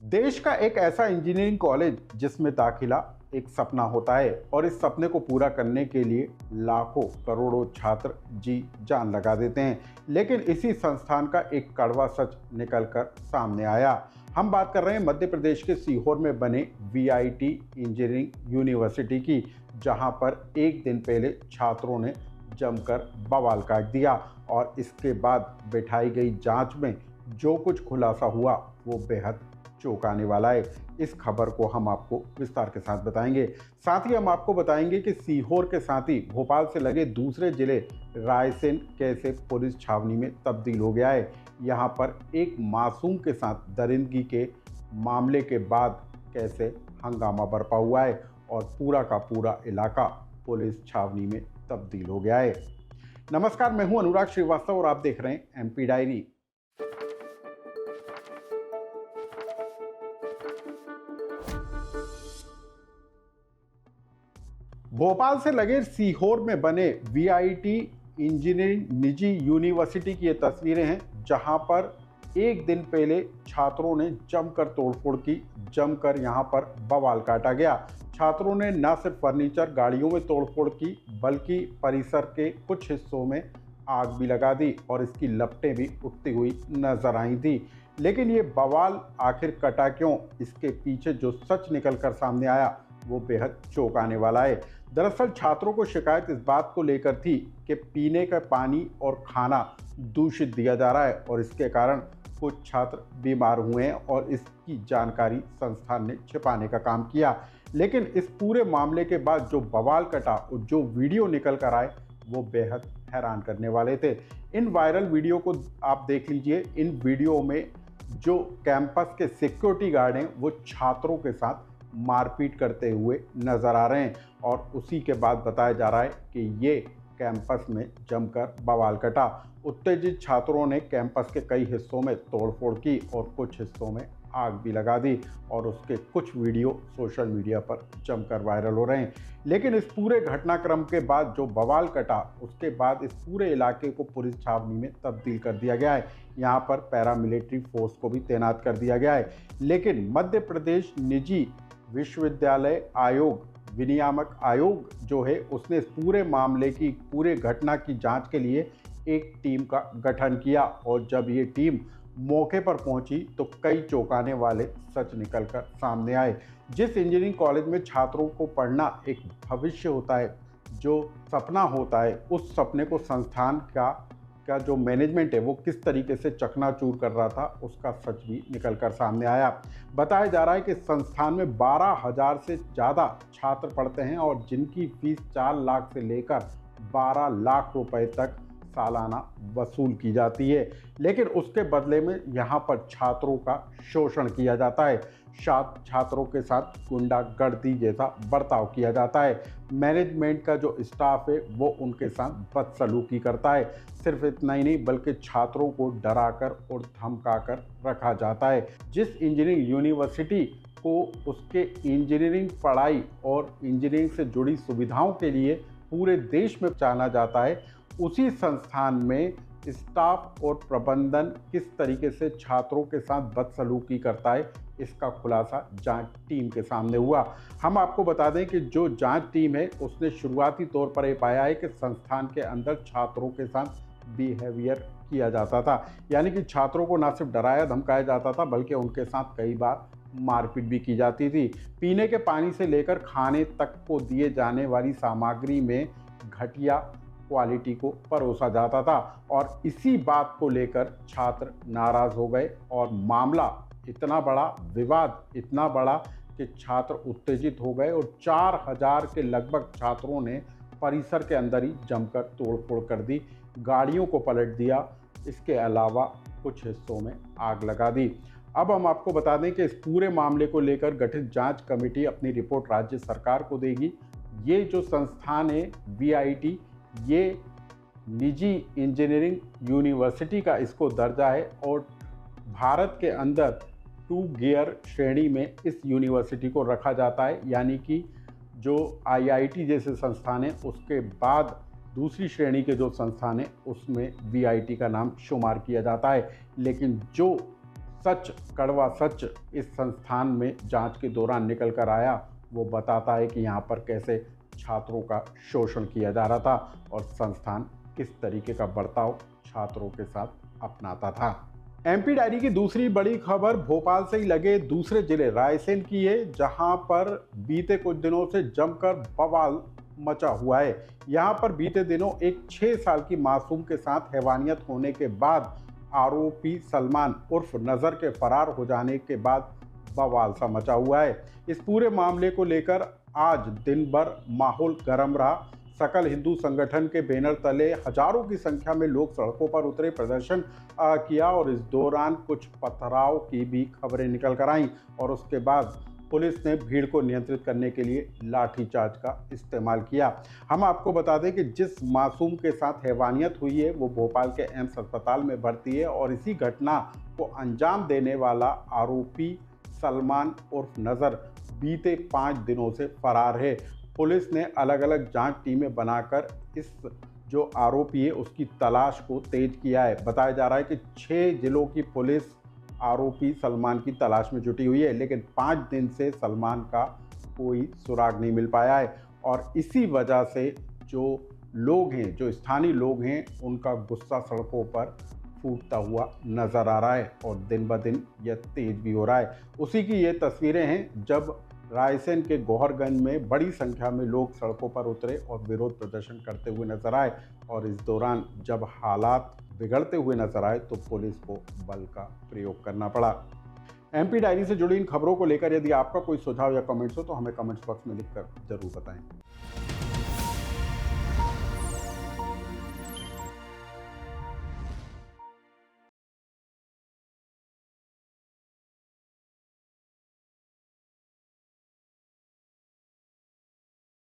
देश का एक ऐसा इंजीनियरिंग कॉलेज जिसमें दाखिला एक सपना होता है और इस सपने को पूरा करने के लिए लाखों करोड़ों छात्र जी जान लगा देते हैं। लेकिन इसी संस्थान का एक कड़वा सच निकलकर सामने आया। हम बात कर रहे हैं मध्य प्रदेश के सीहोर में बने वीआईटी इंजीनियरिंग यूनिवर्सिटी की, जहां पर एक दिन पहले छात्रों ने जमकर बवाल काट दिया और इसके बाद बैठाई गई जांच में जो कुछ खुलासा हुआ वो बेहद चौंकाने वाला है। इस खबर को हम आपको विस्तार के साथ बताएंगे। साथ ही हम आपको बताएंगे कि सीहोर के साथ ही भोपाल से लगे दूसरे जिले रायसेन कैसे पुलिस छावनी में तब्दील हो गया है। यहाँ पर एक मासूम के साथ दरिंदगी के मामले के बाद कैसे हंगामा बरपा हुआ है और पूरा का पूरा इलाका पुलिस छावनी में तब्दील हो गया है। नमस्कार, मैं हूं अनुराग श्रीवास्तव और आप देख रहे हैं एमपी डायरी। भोपाल से लगे सीहोर में बने वीआईटी इंजीनियरिंग निजी यूनिवर्सिटी की ये तस्वीरें हैं, जहां पर एक दिन पहले छात्रों ने जमकर तोड़फोड़ की, जमकर यहां पर बवाल काटा गया। छात्रों ने न सिर्फ फर्नीचर गाड़ियों में तोड़फोड़ की बल्कि परिसर के कुछ हिस्सों में आग भी लगा दी और इसकी लपटें भी उठती हुई नजर आई थी। लेकिन ये बवाल आखिर कटा क्यों, इसके पीछे जो सच निकल कर सामने आया वो बेहद चौंकाने वाला है। दरअसल छात्रों को शिकायत इस बात को लेकर थी कि पीने का पानी और खाना दूषित दिया जा रहा है और इसके कारण कुछ छात्र बीमार हुए हैं और इसकी जानकारी संस्थान ने छिपाने का काम किया। लेकिन इस पूरे मामले के बाद जो बवाल कटा और जो वीडियो निकल कर आए वो बेहद हैरान करने वाले थे। इन वायरल वीडियो को आप देख लीजिए। इन वीडियो में जो कैंपस के सिक्योरिटी गार्ड हैं वो छात्रों के साथ मारपीट करते हुए नजर आ रहे हैं और उसी के बाद बताया जा रहा है कि ये कैंपस में जमकर बवाल कटा। उत्तेजित छात्रों ने कैंपस के कई हिस्सों में तोड़फोड़ की और कुछ हिस्सों में आग भी लगा दी और उसके कुछ वीडियो सोशल मीडिया पर जमकर वायरल हो रहे हैं। लेकिन इस पूरे घटनाक्रम के बाद जो बवाल कटा उसके बाद इस पूरे इलाके को पुलिस छावनी में तब्दील कर दिया गया है। यहाँ पर पैरामिलिट्री फोर्स को भी तैनात कर दिया गया है। लेकिन मध्य प्रदेश निजी विश्वविद्यालय आयोग विनियामक आयोग जो है उसने इस पूरे मामले की पूरे घटना की जांच के लिए एक टीम का गठन किया और जब ये टीम मौके पर पहुंची तो कई चौंकाने वाले सच निकलकर सामने आए। जिस इंजीनियरिंग कॉलेज में छात्रों को पढ़ना एक भविष्य होता है, जो सपना होता है, उस सपने को संस्थान का जो मैनेजमेंट है वो किस तरीके से चकनाचूर कर रहा था उसका सच भी निकलकर सामने आया। बताया जा रहा है कि संस्थान में 12,000 से ज़्यादा छात्र पढ़ते हैं और जिनकी फीस 4 लाख से लेकर 12 लाख रुपए तक सालाना वसूल की जाती है। लेकिन उसके बदले में यहाँ पर छात्रों का शोषण किया जाता है, छात्रों के साथ गुंडागर्दी जैसा बर्ताव किया जाता है। मैनेजमेंट का जो स्टाफ है वो उनके साथ बदसलूकी करता है। सिर्फ इतना ही नहीं बल्कि छात्रों को डराकर और धमकाकर रखा जाता है। जिस इंजीनियरिंग यूनिवर्सिटी को उसके इंजीनियरिंग पढ़ाई और इंजीनियरिंग से जुड़ी सुविधाओं के लिए पूरे देश में जाना जाता है, उसी संस्थान में स्टाफ और प्रबंधन किस तरीके से छात्रों के साथ बदसलूकी करता है इसका खुलासा जांच टीम के सामने हुआ। हम आपको बता दें कि जो जांच टीम है उसने शुरुआती तौर पर यह पाया है कि संस्थान के अंदर छात्रों के साथ बिहेवियर किया जाता था, यानी कि छात्रों को न सिर्फ डराया धमकाया जाता था बल्कि उनके साथ कई बार मारपीट भी की जाती थी। पीने के पानी से लेकर खाने तक को दिए जाने वाली सामग्री में घटिया क्वालिटी को परोसा जाता था और इसी बात को लेकर छात्र नाराज हो गए और मामला इतना बड़ा, विवाद इतना बड़ा कि छात्र उत्तेजित हो गए और 4,000 के लगभग छात्रों ने परिसर के अंदर ही जमकर तोड़फोड़ कर दी, गाड़ियों को पलट दिया, इसके अलावा कुछ हिस्सों में आग लगा दी। अब हम आपको बता दें कि इस पूरे मामले को लेकर गठित जांच कमेटी अपनी रिपोर्ट राज्य सरकार को देगी। ये जो संस्थान है वीआईटी, ये निजी इंजीनियरिंग यूनिवर्सिटी का इसको दर्जा है और भारत के अंदर 2 गियर श्रेणी में इस यूनिवर्सिटी को रखा जाता है, यानी कि जो आईआईटी जैसे संस्थान है उसके बाद दूसरी श्रेणी के जो संस्थान है उसमें वीआईटी का नाम शुमार किया जाता है। लेकिन जो सच, कड़वा सच इस संस्थान में जांच के दौरान निकल कर आया। वो बताता है कि यहाँ पर कैसे छात्रों का शोषण किया जा रहा था और संस्थान किस तरीके का बर्ताव छात्रों के साथ अपनाता था। एमपी डायरी की दूसरी बड़ी खबर भोपाल से ही लगे दूसरे जिले रायसेन की है, जहां पर बीते कुछ दिनों से जमकर बवाल मचा हुआ है। यहां पर बीते दिनों एक 6 साल की मासूम के साथ हैवानियत होने के बाद आरोपी सलमान उर्फ नजर के फरार हो जाने के बाद बवाल सा मचा हुआ है। इस पूरे मामले को लेकर आज दिन भर माहौल गर्म रहा। सकल हिंदू संगठन के बैनर तले हजारों की संख्या में लोग सड़कों पर उतरे, प्रदर्शन किया और इस दौरान कुछ पथराव की भी खबरें निकल कर आईं और उसके बाद पुलिस ने भीड़ को नियंत्रित करने के लिए लाठीचार्ज का इस्तेमाल किया। हम आपको बता दें कि जिस मासूम के साथ हैवानियत हुई है वो भोपाल के एम्स अस्पताल में भर्ती है और इसी घटना को अंजाम देने वाला आरोपी सलमान उर्फ नजर बीते 5 दिनों से फरार है। पुलिस ने अलग अलग जांच टीमें बनाकर इस जो आरोपी है उसकी तलाश को तेज किया है। बताया जा रहा है कि 6 जिलों की पुलिस आरोपी सलमान की तलाश में जुटी हुई है, लेकिन 5 दिन से सलमान का कोई सुराग नहीं मिल पाया है और इसी वजह से जो लोग हैं, जो स्थानीय लोग हैं, उनका गुस्सा सड़कों पर फूटता हुआ नजर आ रहा है और दिन ब दिन यह तेज भी हो रहा है। उसी की ये तस्वीरें हैं जब रायसेन के गौहरगंज में बड़ी संख्या में लोग सड़कों पर उतरे और विरोध प्रदर्शन करते हुए नजर आए और इस दौरान जब हालात बिगड़ते हुए नजर आए तो पुलिस को बल का प्रयोग करना पड़ा। एमपी डायरी से जुड़ी इन खबरों को लेकर यदि आपका कोई सुझाव या कमेंट्स हो तो हमें कमेंट्स बॉक्स में लिखकर जरूर बताएं।